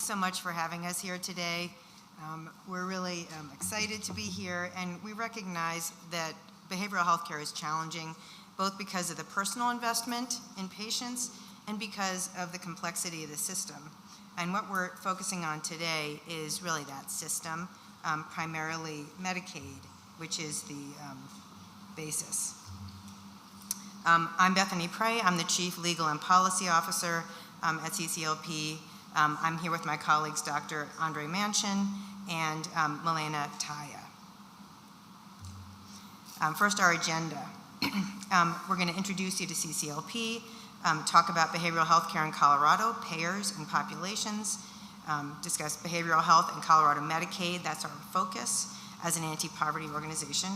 so much for having us here today. We're really excited to be here, and we recognize that behavioral health care is challenging, both because of the personal investment in patients and because of the complexity of the system. And what we're focusing on today is really that system, primarily Medicaid, which is the basis. I'm Bethany Prey. I'm the Chief Legal and Policy Officer at CCLP. I'm here with my colleagues, Dr. Andre Manchin and Milena. First, our agenda. We're going to introduce you to CCLP, talk about behavioral health care in Colorado, payers and populations, discuss behavioral health in Colorado Medicaid, that's our focus as an anti-poverty organization.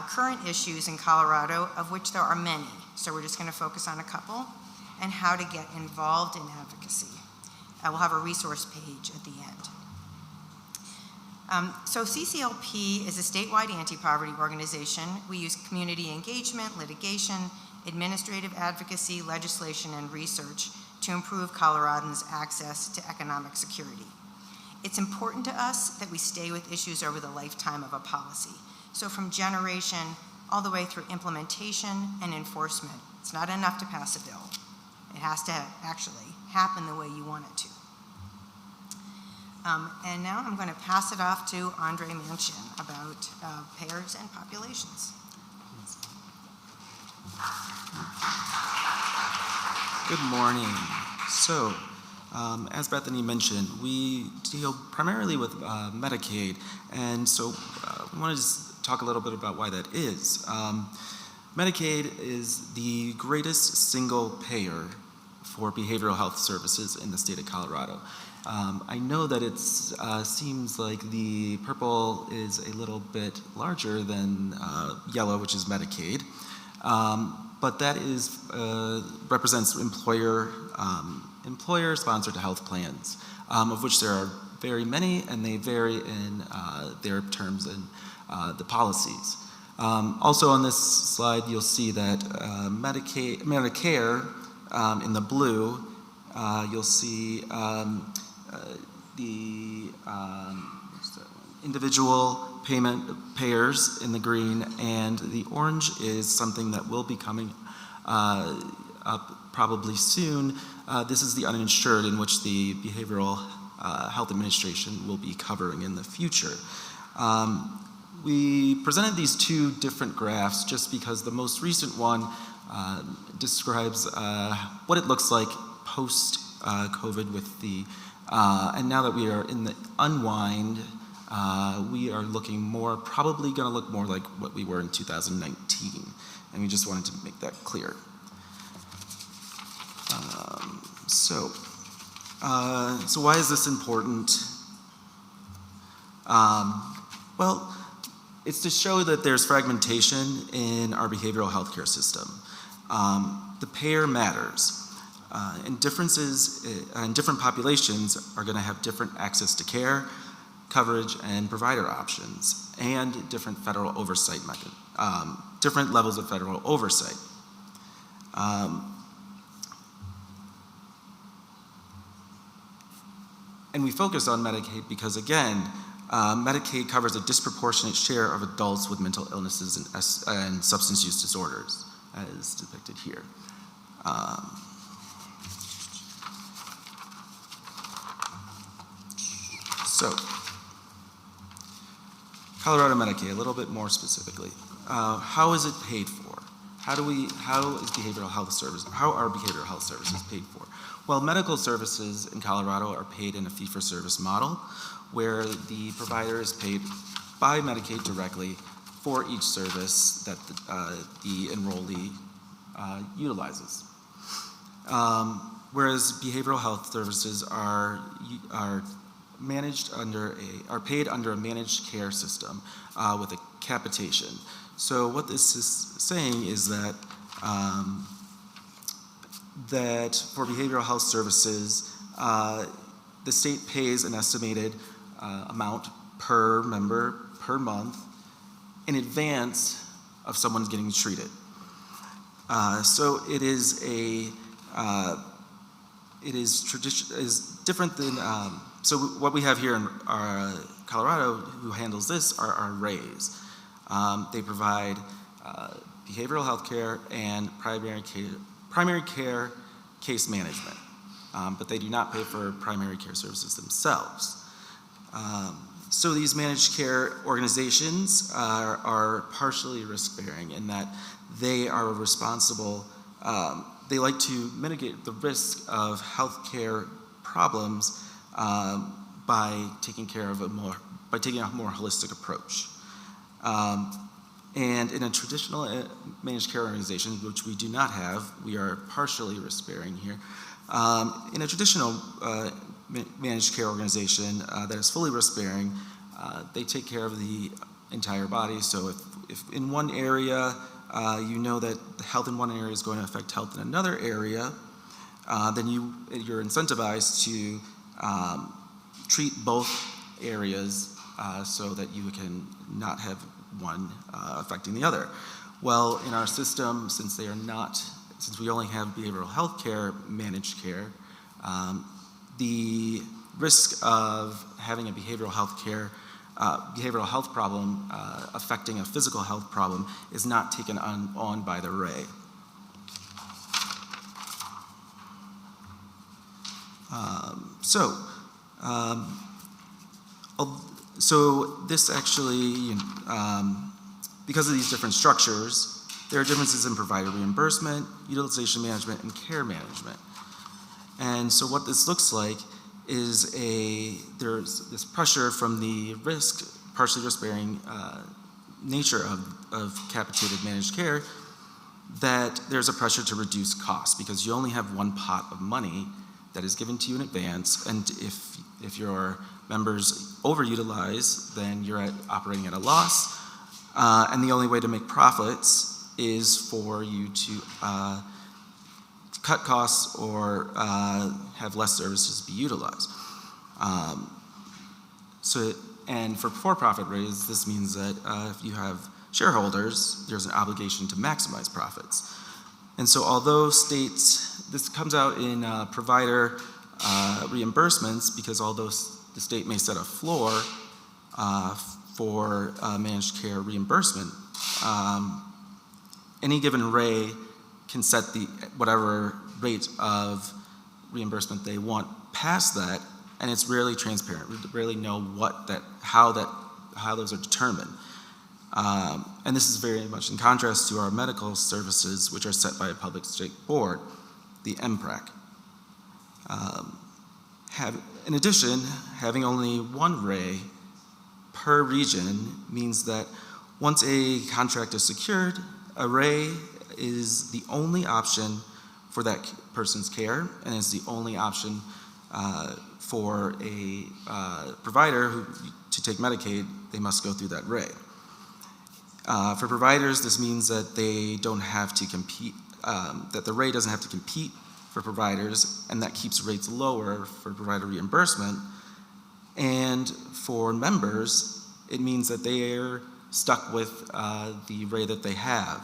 Current issues in Colorado, of which there are many, so we're just going to focus on a couple, and how to get involved in advocacy. We'll have a resource page at the end. So CCLP is a statewide anti-poverty organization. We use community engagement, litigation, administrative advocacy, legislation, and research to improve Coloradans' access to economic security. It's important to us that we stay with issues over the lifetime of a policy. So from generation all the way through implementation and enforcement. It's not enough to pass a bill. It has to actually happen the way you want it to. And now I'm going to pass it off to Andre Manchin about payers and populations. Good morning. So, as Bethany mentioned, we deal primarily with Medicaid, and so we want to just talk a little bit about why that is. Medicaid is the greatest single payer for behavioral health services in the state of Colorado. I know that it seems like the purple is a little bit larger than yellow, which is Medicaid, but that is represents employer-sponsored health plans, of which there are very many, and they vary in their terms and the policies. Also on this slide, you'll see that Medicare in the blue, you'll see the individual payers in the green, and the orange is something that will be coming up probably soon. This is the uninsured, in which the Behavioral Health Administration will be covering in the future. We presented these two different graphs just because the most recent one describes what it looks like post-COVID with the, and now that we are in the unwind, we are looking more, probably going to look more like what we were in 2019, and we just wanted to make that clear. So why is this important? Well, it's to show that there's fragmentation in our behavioral health care system. The payer matters. And differences in different populations are going to have different access to care, coverage, and provider options, and different federal oversight different levels of federal oversight. And we focus on Medicaid because, again, Medicaid covers a disproportionate share of adults with mental illnesses and substance use disorders, as depicted here. So, Colorado Medicaid, a little bit more specifically. How is it paid for? How are behavioral health services paid for? Well, medical services in Colorado are paid in a fee-for-service model, where the provider is paid by Medicaid directly for each service that the enrollee utilizes. Whereas behavioral health services are paid under a managed care system with a capitation. So what this is saying is that that for behavioral health services, the state pays an estimated amount per member per month in advance of someone getting treated. So it is different than So what we have here in Colorado who handles this are our RAs. They provide behavioral health care and primary care case management, but they do not pay for primary care services themselves. So these managed care organizations are partially risk-bearing in that they are responsible, they like to mitigate the risk of healthcare problems by taking a more holistic approach. And in a traditional managed care organization, which we do not have, we are partially risk-bearing here. In a traditional managed care organization that is fully risk-bearing, they take care of the entire body. So if in one area, you know that health in one area is going to affect health in another area, then you're incentivized to treat both areas so that you can not have one affecting the other. Well, in our system, since we only have behavioral health care, managed care, the risk of having a behavioral health problem affecting a physical health problem is not taken on by the RA. So this actually, because of these different structures, there are differences in provider reimbursement, utilization management, and care management. And so what this looks like is there's this pressure from the partially risk-bearing nature of capitated managed care, that there's a pressure to reduce costs because you only have one pot of money that is given to you in advance, and if your members overutilize, then you're operating at a loss, and the only way to make profits is for you to cut costs or have less services be utilized. And for for-profit rates, this means that if you have shareholders, there's an obligation to maximize profits. And so although this comes out in provider reimbursements, because although the state may set a floor for managed care reimbursement, any given RA can set whatever rate of reimbursement they want past that, and it's rarely transparent. We rarely know how those are determined. And this is very much in contrast to our medical services, which are set by a public state board, the MPRAC. In addition, having only one RA per region means that once a contract is secured, a RA is the only option for that person's care, and is the only option for a provider to take Medicaid. They must go through that RA. For providers, this means that they don't have to compete, that the RA doesn't have to compete for providers, and that keeps rates lower for provider reimbursement. And for members, it means that they are stuck with the RA that they have.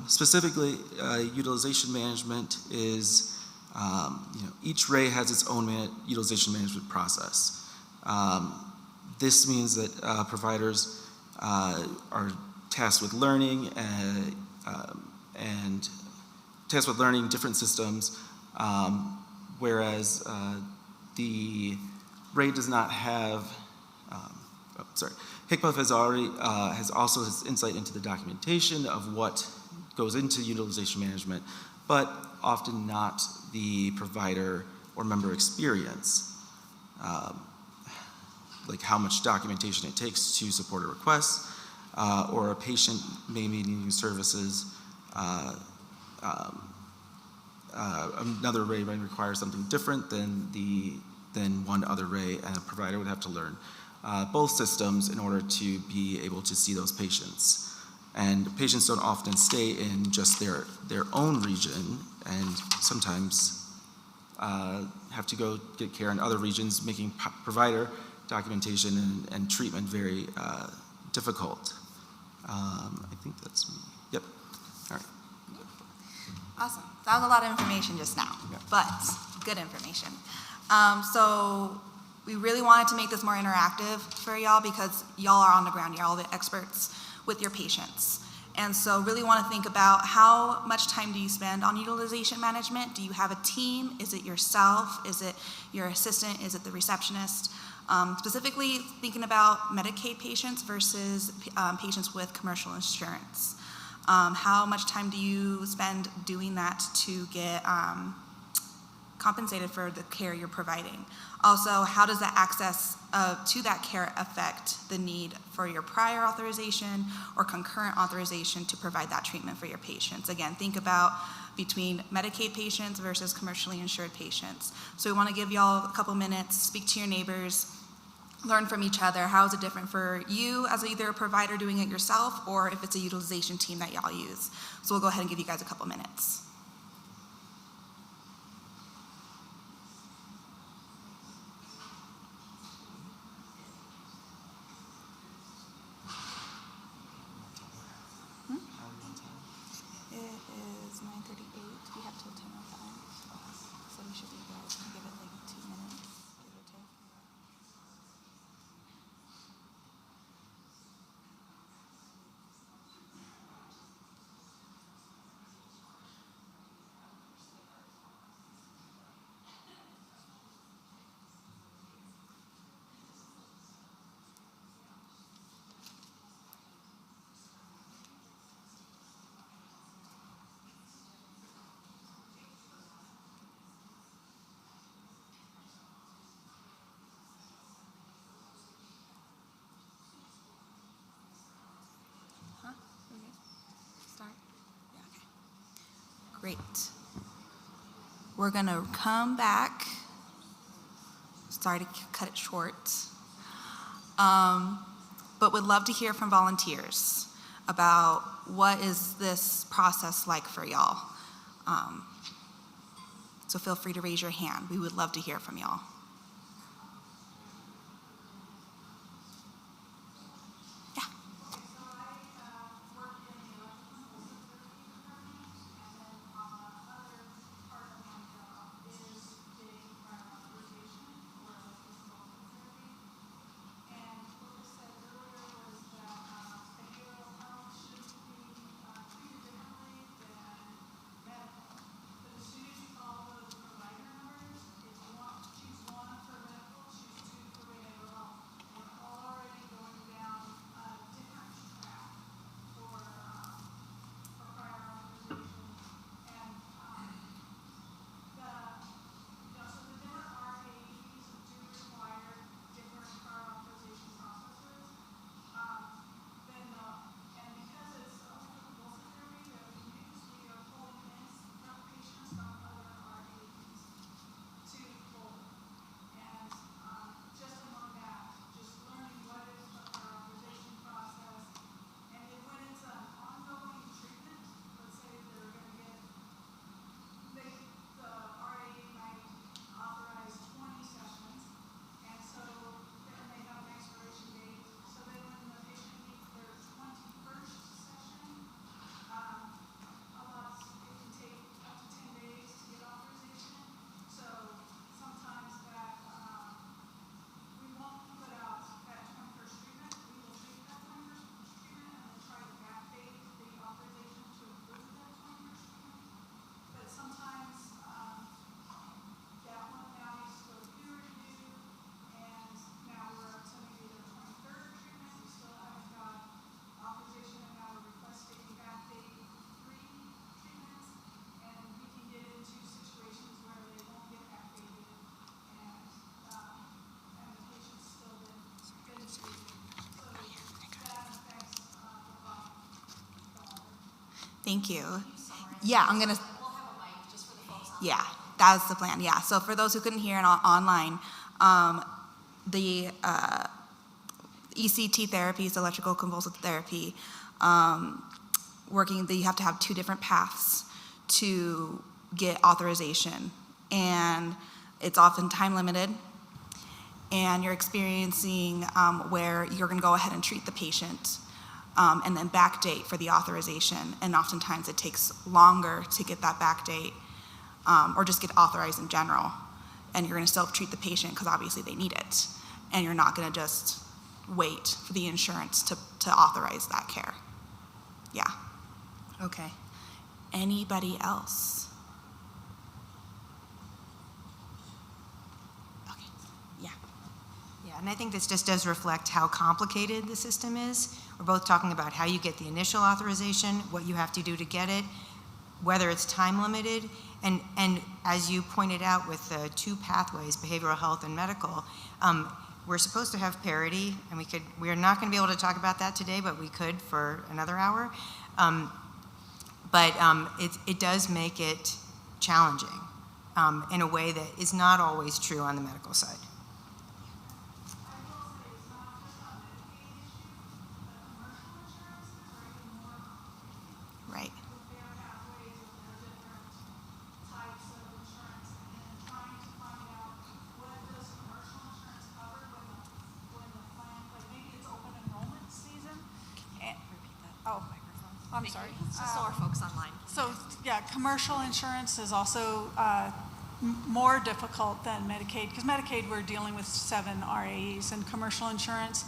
Specifically, utilization management is, each RA has its own utilization management process. This means that providers are tasked with learning and tasked with learning different systems, whereas the RA does not have. HCPF has also insight into the documentation of what goes into utilization management, but often not the provider or member experience, like how much documentation it takes to support a request, or a patient may be needing services. Another RA may require something different than one other RA, and a provider would have to learn both systems in order to be able to see those patients. And patients don't often stay in just their own region, and sometimes have to go get care in other regions, making provider documentation and treatment very difficult. I think that's me. Yep. All right. Awesome. That was a lot of information just now, Yeah. but good information. So we really wanted to make this more interactive for y'all because y'all are on the ground. You're all the experts with your patients. And so really want to think about how much time do you spend on utilization management? Do you have a team? Is it yourself? Is it your assistant? Is it the receptionist? Specifically thinking about Medicaid patients versus patients with commercial insurance. How much time do you spend doing that to get compensated for the care you're providing? Also, how does the access to that care affect the need for your prior authorization or concurrent authorization to provide that treatment for your patients? Again, think about between Medicaid patients versus commercially insured patients. So we want to give y'all a couple minutes, speak to your neighbors, learn from each other. How is it different for you as either a provider doing it yourself or if it's a utilization team that y'all use? So we'll go ahead and give you guys a couple minutes. It is 9:38. We have till 10:05. So we should be good. Give it like 2 minutes, give or take. Start? Yeah, okay. Great. We're gonna come back. Sorry to cut it short. But would love to hear from volunteers about what is this process like for y'all. So feel free to raise your hand. We would love to hear from y'all. Yeah. Thank you. Yeah, I'm gonna. Yeah, that's the plan. Yeah. So for those who couldn't hear it online, the ECT therapy is electrical convulsive therapy. You have to have 2 different paths to get authorization, and it's often time limited. And you're experiencing where you're going to go ahead and treat the patient and then backdate for the authorization. And oftentimes it takes longer to get that backdate or just get authorized in general. And you're gonna still treat the patient because obviously they need it. And you're not gonna just wait for the insurance to authorize that care. Yeah. Okay. Anybody else? Okay. Yeah. Yeah, and I think this just does reflect how complicated the system is. We're both talking about how you get the initial authorization, what you have to do to get it, whether it's time limited, and as you pointed out with the two pathways, behavioral health and medical, we're supposed to have parity, and we are not going to be able to talk about that today, but we could for another hour. But it does make it challenging in a way that is not always true on the medical side. Right. I'm sorry. It's just so our folks online. So, yeah, commercial insurance is also more difficult than Medicaid, because Medicaid, we're dealing with 7 RAEs, and commercial insurance,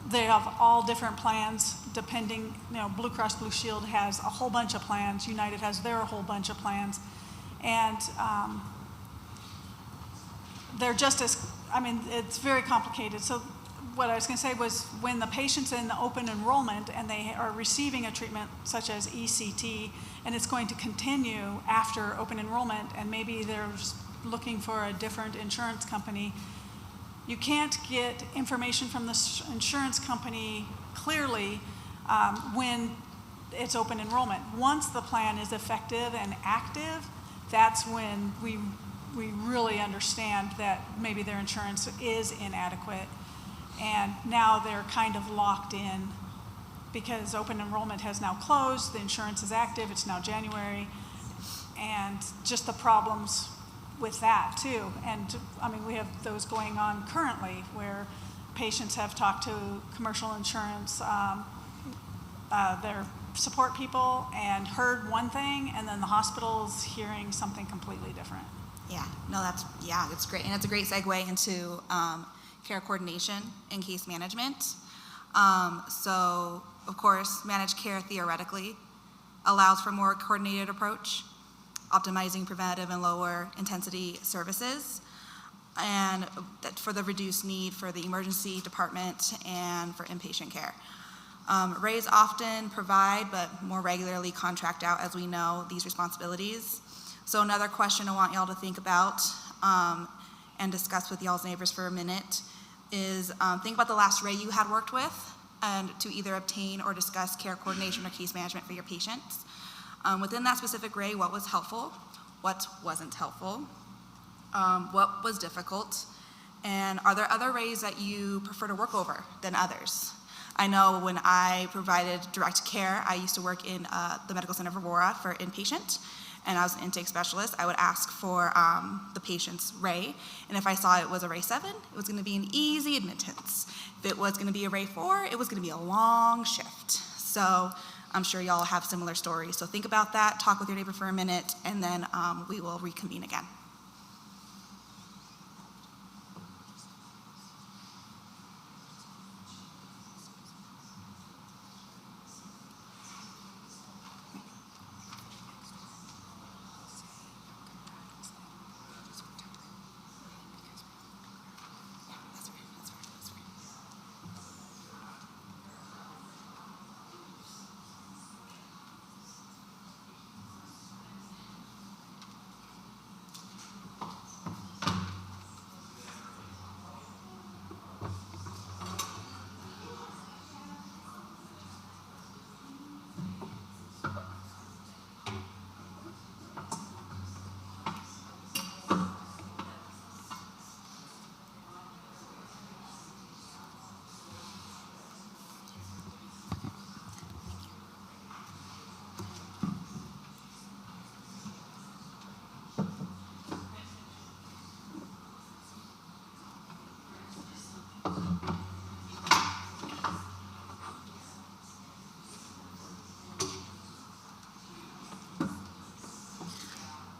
they have all different plans depending, Blue Cross Blue Shield has a whole bunch of plans, United has their whole bunch of plans, and they're just as, it's very complicated. So what I was going to say was when the patient's in the open enrollment and they are receiving a treatment such as ECT, and it's going to continue after open enrollment, and maybe they're looking for a different insurance company, you can't get information from the insurance company clearly when it's open enrollment. Once the plan is effective and active, that's when we really understand that maybe their insurance is inadequate. And now they're kind of locked in because open enrollment has now closed, the insurance is active, it's now January, and just the problems with that too. And we have those going on currently where patients have talked to commercial insurance, their support people, and heard one thing, and then the hospital's hearing something completely different. Yeah, no, it's great. And it's a great segue into care coordination and case management. So, of course, managed care theoretically allows for more coordinated approach, optimizing preventative and lower intensity services, and that for the reduced need for the emergency department and for inpatient care. RAEs often provide, but more regularly contract out, as we know, these responsibilities. So another question I want y'all to think about and discuss with y'all's neighbors for a minute is think about the last RAE you had worked with and to either obtain or discuss care coordination or case management for your patients. Within that specific RAE, what was helpful, what wasn't helpful, what was difficult, and are there other RAEs that you prefer to work over than others? I know when I provided direct care, I used to work in the Medical Center of Aurora for inpatient, and I was an intake specialist. I would ask for the patient's RAE, and if I saw it was a RAE 7, it was gonna be an easy admittance. If it was gonna be a RAE 4, it was gonna be a long shift. So I'm sure y'all have similar stories. So think about that, talk with your neighbor for a minute, and then we will reconvene again.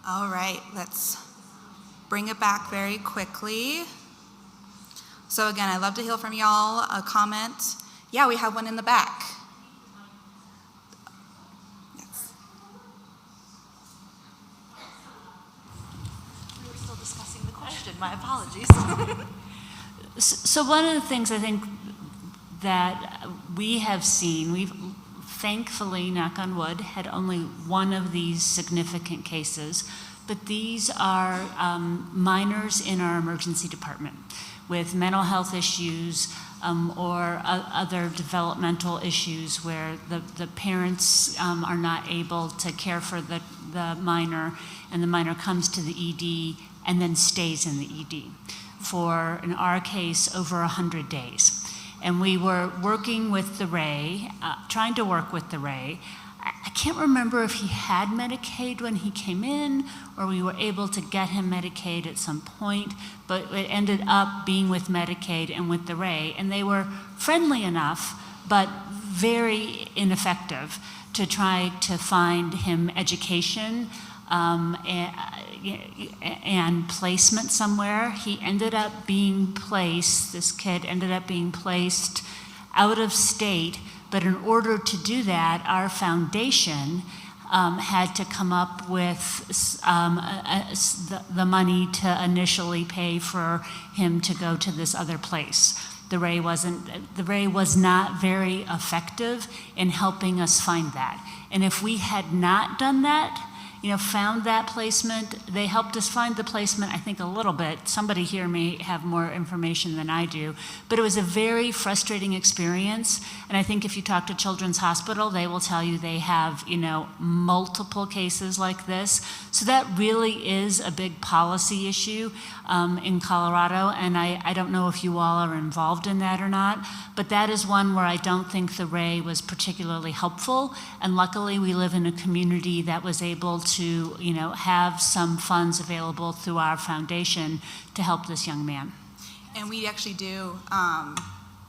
All right, let's bring it back very quickly. So again, I'd love to hear from y'all. A comment. Yeah, we have one in the back. Yes. We were still discussing the question. My apologies. So one of the things I think that we have seen, we've thankfully, knock on wood, had only one of these significant cases, but these are minors in our emergency department with mental health issues or other developmental issues where the parents are not able to care for the minor, and the minor comes to the ED and then stays in the ED for, in our case, over 100 days. And we were working with the Ray, trying to work with the Ray. I can't remember if he had Medicaid when he came in, or we were able to get him Medicaid at some point, but it ended up being with Medicaid and with the Ray. And they were friendly enough, but very ineffective to try to find him education and placement somewhere. He ended up being placed, this kid ended up being placed out of state, but in order to do that, our foundation had to come up with the money to initially pay for him to go to this other place. The Ray was not very effective in helping us find that. And if we had not done that, found that placement, they helped us find the placement, I think, a little bit. Somebody here may have more information than I do, but it was a very frustrating experience. And I think if you talk to Children's Hospital, they will tell you they have, multiple cases like this. So that really is a big policy issue in Colorado. And I don't know if you all are involved in that or not, but that is one where I don't think the Ray was particularly helpful. And luckily, we live in a community that was able to have some funds available through our foundation to help this young man. And we actually do,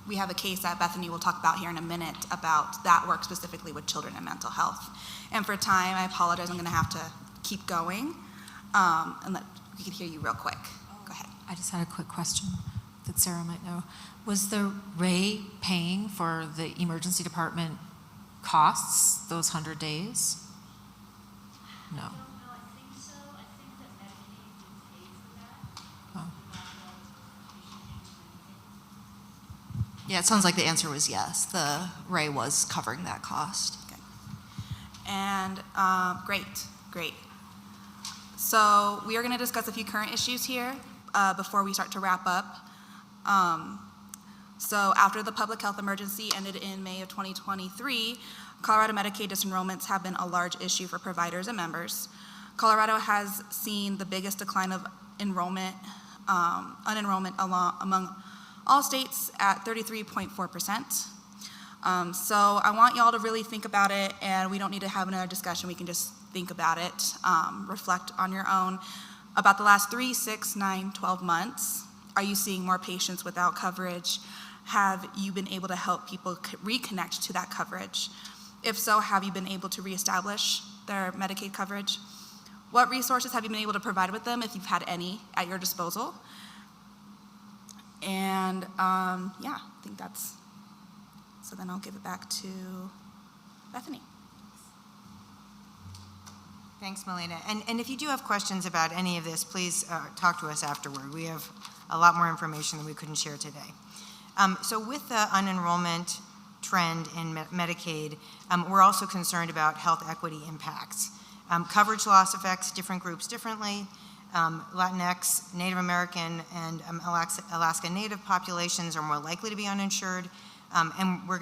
we have a case that Bethany will talk about here in a minute about that work specifically with children and mental health. And for time, I apologize, I'm gonna have to keep going. And we can hear you real quick. Go ahead. I just had a quick question that Sarah might know. Was the Ray paying for the emergency department costs those 100 days? No. I think so. I think that Medicaid did pay for that. Oh. Yeah, it sounds like the answer was yes. The Ray was covering that cost. Okay. And great. So we are going to discuss a few current issues here before we start to wrap up. So after the public health emergency ended in May of 2023, Colorado Medicaid disenrollments have been a large issue for providers and members. Colorado has seen the biggest decline of unenrollment among all states at 33.4%. So I want y'all to really think about it, and we don't need to have another discussion. We can just think about it, reflect on your own. About the last 3, 6, 9, 12 months, are you seeing more patients without coverage? Have you been able to help people reconnect to that coverage? If so, have you been able to reestablish their Medicaid coverage? What resources have you been able to provide with them, if you've had any at your disposal? And yeah, I think that's, so then I'll give it back to Bethany. Thanks, Milena. And if you do have questions about any of this, please talk to us afterward. We have a lot more information than we couldn't share today. So with the unenrollment trend in Medicaid, we're also concerned about health equity impacts. Coverage loss affects different groups differently. Latinx, Native American, and Alaska Native populations are more likely to be uninsured, and we're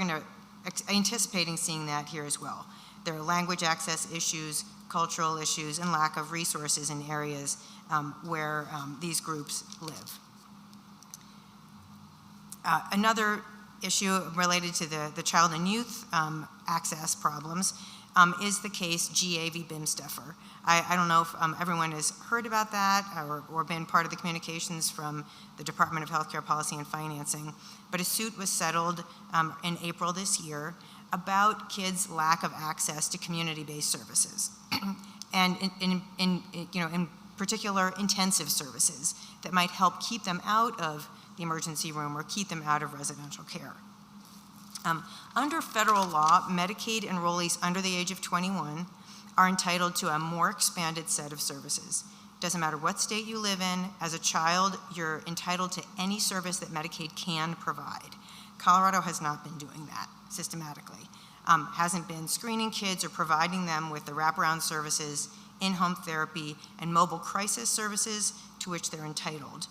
anticipating seeing that here as well. There are language access issues, cultural issues, and lack of resources in areas where these groups live. Another issue related to the child and youth access problems is the case GA v. Bimsteffer. I don't know if everyone has heard about that or been part of the communications from the Department of Healthcare Policy and Financing, but a suit was settled in April this year about kids' lack of access to community-based services. and in particular, intensive services that might help keep them out of the emergency room or keep them out of residential care. Under federal law, Medicaid enrollees under the age of 21 are entitled to a more expanded set of services. Doesn't matter what state you live in, as a child, you're entitled to any service that Medicaid can provide. Colorado has not been doing that systematically. Hasn't been screening kids or providing them with the wraparound services, in-home therapy, and mobile crisis services to which they're entitled,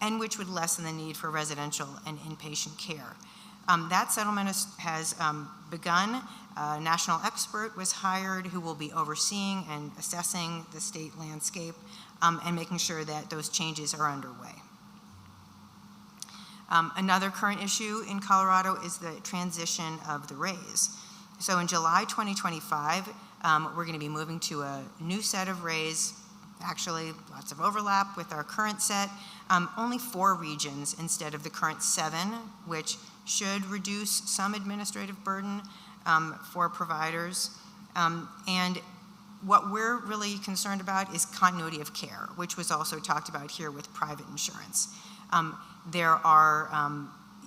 and which would lessen the need for residential and inpatient care. That settlement has begun. A national expert was hired who will be overseeing and assessing the state landscape and making sure that those changes are underway. Another current issue in Colorado is the transition of the rays. So in July 2025, we're going to be moving to a new set of rays, actually lots of overlap with our current set, only 4 regions instead of the current 7, which should reduce some administrative burden for providers. And what we're really concerned about is continuity of care, which was also talked about here with private insurance. There are,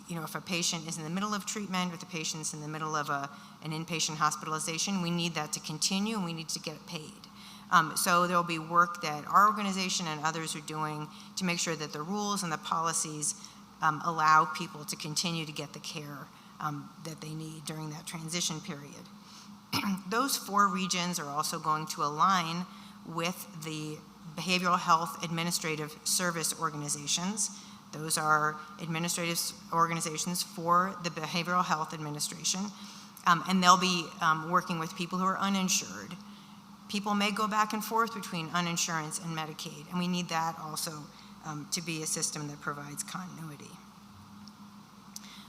if a patient is in the middle of treatment, if the patient's in the middle of an inpatient hospitalization, we need that to continue and we need to get it paid. So there will be work that our organization and others are doing to make sure that the rules and the policies allow people to continue to get the care that they need during that transition period. Those 4 regions are also going to align with the behavioral health administrative service organizations. Those are administrative organizations for the Behavioral Health Administration, and they'll be working with people who are uninsured. People may go back and forth between uninsurance and Medicaid, and we need that also to be a system that provides continuity.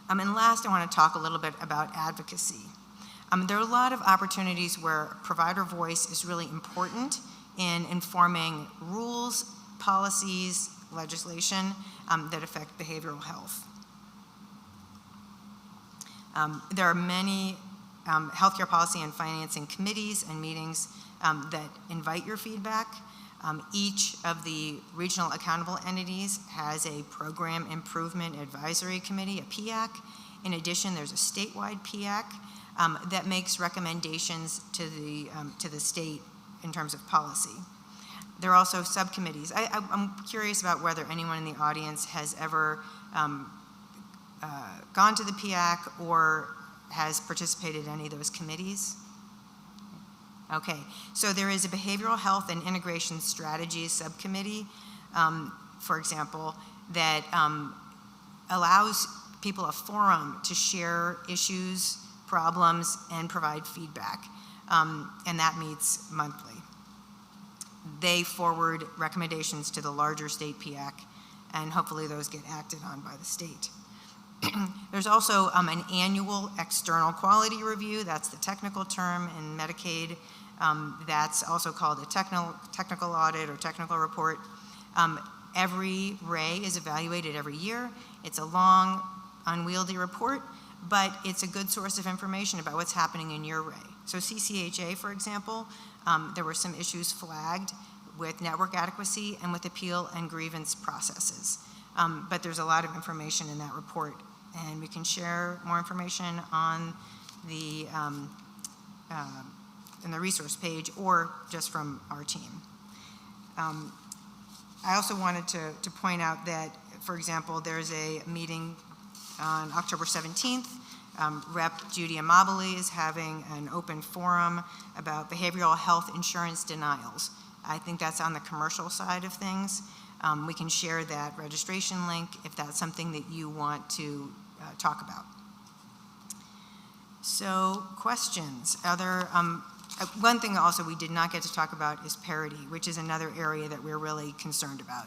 And last, I want to talk a little bit about advocacy. There are a lot of opportunities where provider voice is really important in informing rules, policies, legislation that affect behavioral health. There are many healthcare policy and financing committees and meetings that invite your feedback. Each of the regional accountable entities has a program improvement advisory committee, a PIAC. In addition, there's a statewide PIAC that makes recommendations to the state in terms of policy. There are also subcommittees. I'm curious about whether anyone in the audience has ever gone to the PIAC or has participated in any of those committees. Okay, so there is a Behavioral Health and Integration Strategies Subcommittee, for example, that allows people a forum to share issues, problems, and provide feedback, and that meets monthly. They forward recommendations to the larger state PIAC, and hopefully those get acted on by the state. There's also an annual external quality review. That's the technical term in Medicaid. That's also called a technical audit or technical report. Every RAY is evaluated every year. It's a long, unwieldy report, but it's a good source of information about what's happening in your RAY. So CCHA, for example, there were some issues flagged with network adequacy and with appeal and grievance processes. But there's a lot of information in that report, and we can share more information on the in the resource page or just from our team. I also wanted to point out that, for example, there's a meeting on October 17th. Rep. Judy Amabile is having an open forum about behavioral health insurance denials. I think that's on the commercial side of things. We can share that registration link if that's something that you want to talk about. So, questions? One thing also we did not get to talk about is parity, which is another area that we're really concerned about.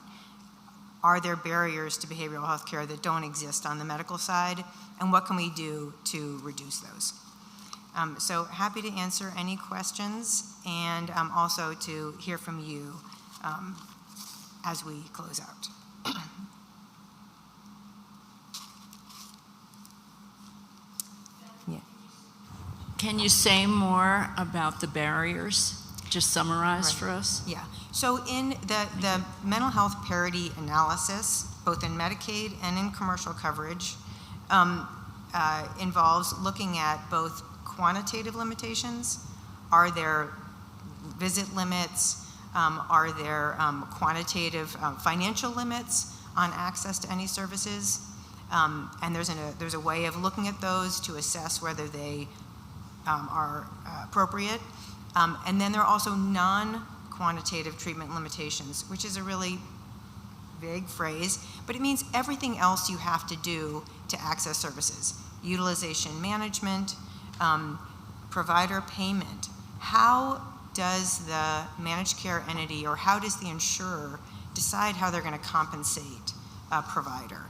Are there barriers to behavioral health care that don't exist on the medical side, and what can we do to reduce those? So happy to answer any questions, and also to hear from you as we close out. Can you say more about the barriers? just summarize Right. for us? Yeah, so in the mental health parity analysis, both in Medicaid and in commercial coverage, involves looking at both quantitative limitations. Are there visit limits? Are there quantitative financial limits on access to any services? And there's a way of looking at those to assess whether they are appropriate. And then there are also non-quantitative treatment limitations, which is a really vague phrase, but it means everything else you have to do to access services. Utilization management, provider payment. How does the managed care entity or how does the insurer decide how they're going to compensate a provider?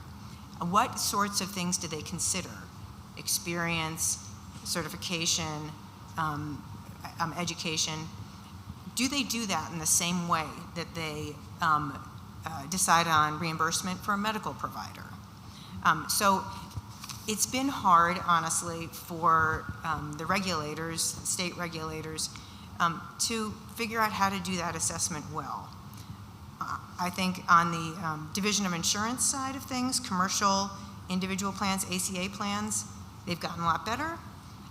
What sorts of things do they consider? Experience, certification, education. Do they do that in the same way that they decide on reimbursement for a medical provider? So it's been hard, honestly, for the regulators, state regulators, to figure out how to do that assessment well. I think on the Division of Insurance side of things, commercial, individual plans, ACA plans, they've gotten a lot better.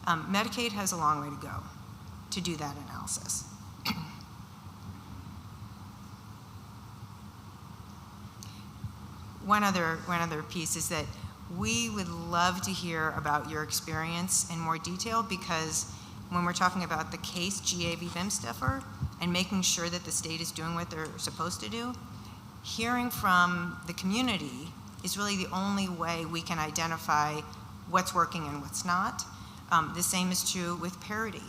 Medicaid has a long way to go to do that analysis. One other piece is that we would love to hear about your experience in more detail, because when we're talking about the case GAV BIMSTEFfer and making sure that the state is doing what they're supposed to do, hearing from the community is really the only way we can identify what's working and what's not. The same is true with parity.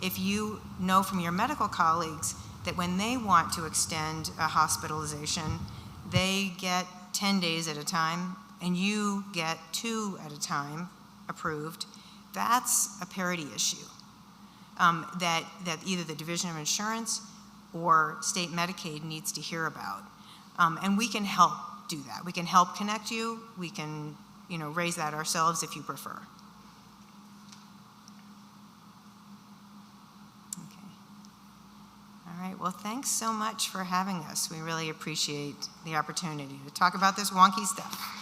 If you know from your medical colleagues that when they want to extend a hospitalization, they get 10 days at a time, and you get 2 at a time approved, that's a parity issue that either the Division of Insurance or state Medicaid needs to hear about. And we can help do that. We can help connect you. We can, raise that ourselves if you prefer. Okay. All right, well, thanks so much for having us. We really appreciate the opportunity to talk about this wonky stuff.